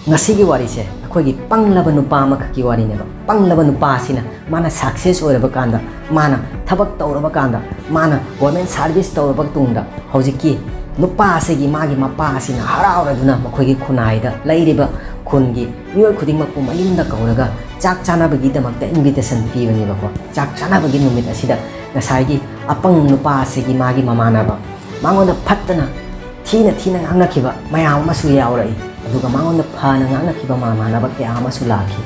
ngasi gi wari se akhoi gi panglaba nupa ma khaki wari ne ba panglaba nupa sina mana success oiraba kanda mana thabak tawraba kanda mana government service tawraba tungda hojiki nupa se gi magi mapa sina harauduna makhoi gi khunai da lairiba khungi mioi khuding mak pumalim da kauraga chak chana bagi da makta invitation pibani ba ko chak chana bagi numit asida ngasai gi apang nupa se gi magi mamana ba mangonda phattana thina thina ngangna khiba mayam masu yaurai aduga mangonda phana ngangna khiba mamana ba kya amasu lakhi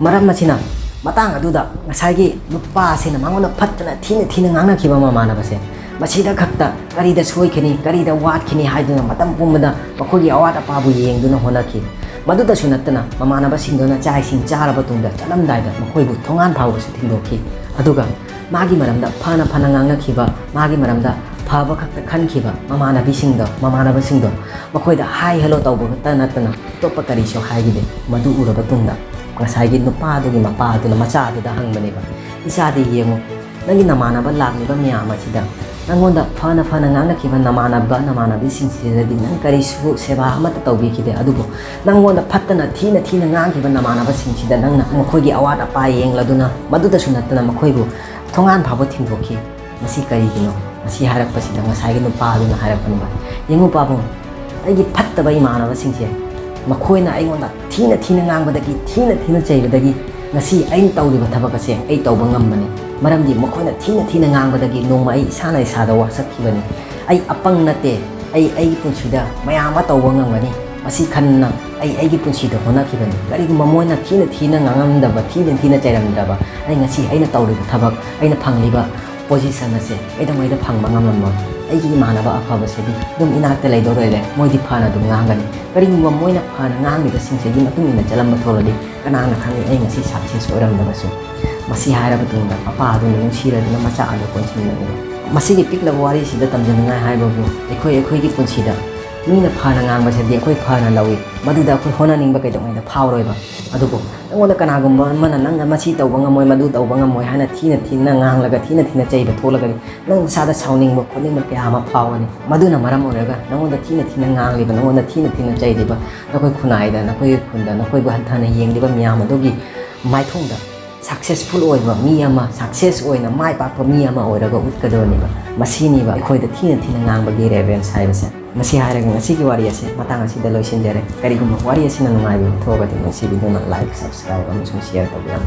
maram machina matang aduda ngasai gi nupa se na mangonda phattana thina thina ngangna khiba mamana ba se masida khakta karida soikhini karida watkhini haiduna matam pumada makhoi awat apabu yengduna honakhi maduda sunatana mamana ba singdona chai sing charaba tungda chalamdai da makhoi bu thongan phawu su thindokhi aduga magi maramda phana phana ngangna khiba magi maramda phaba khakta khankhiba mamana bisingdo mamana ba singdo makhoi da hi hello tawbu ta natana topa kari so haigide madu uraba tungda ngasai gi nupa dugi mapa duna macha duda hangbani ba isa de yengo nangi namana ba lagni ba miyama chida nangonda phana phana ngangna khiba namana bi singsi di nang kari su seba amata tawbi khide adugo nangonda phattana thina thina ngang khiba namana ba singsi da nang makhoi gi awat apa yengladuna maduda sunatana makhoi bu thongan phabo thindokhi masi kari gino masi harak pasida ngasai gi nupa duna harak panba yengu pabu ai gi phattaba imana ba singsi makhoi na aingonda thina thina ngang badagi thina thina chaibadagi ngasi ain tawriba thabak ase ai tawba ngambani maramdi makhoi na thina ngangbadagi nongma ai isana isada wasakkhibani ai apang nate ai punsida mayama tawba ngangani masi khanna ai gi punsida honakhibani karigumba moina thina ngangamdaba thina chairamdaba ai ngasi aina tawriba thabak aina phangliba position ase aidamaida phangba ngamlamma ai gi manaba afaba sedi dum inakta laidorele moidi phana dum ngangani karigumba moina phana ngangiba singse gi matungina chalamba tholadi kanana khangi ai ngasi success oiramdabasu masi haira batungda papa adu nung sira dina macha adu konsin na masi gi pikla wari sida tamjana haiba bu ekhoi gi punsida mina phana ngang ba sedi ekhoi phana lawi maduda ekhoi hona ningba kai dong da phawroi ba adugo nangona kanagumba mana nang masi tawba ngamoi madu tawba ngamoi hana thina ngang laga thina chaiba tholaga nang sada sauning ba khoning ba kya ma phawani maduna maram oraga nangona thina ngang liba nangona thina chaidiba nakoi khunai da nakoi khunda nakoi bu hanthana yengliba miyam adugi maithongda successful oiba mi ama success oina mai pakpa mi ama oiraga utkadoni ba masini ba khoi da thina ngang ba gi reverence haibase masi hairaga ngasi gi wari ase matang asi da loisin jare karigumba wari ase na nungai bi thoga de ngasi video na like subscribe amasung share tabiyam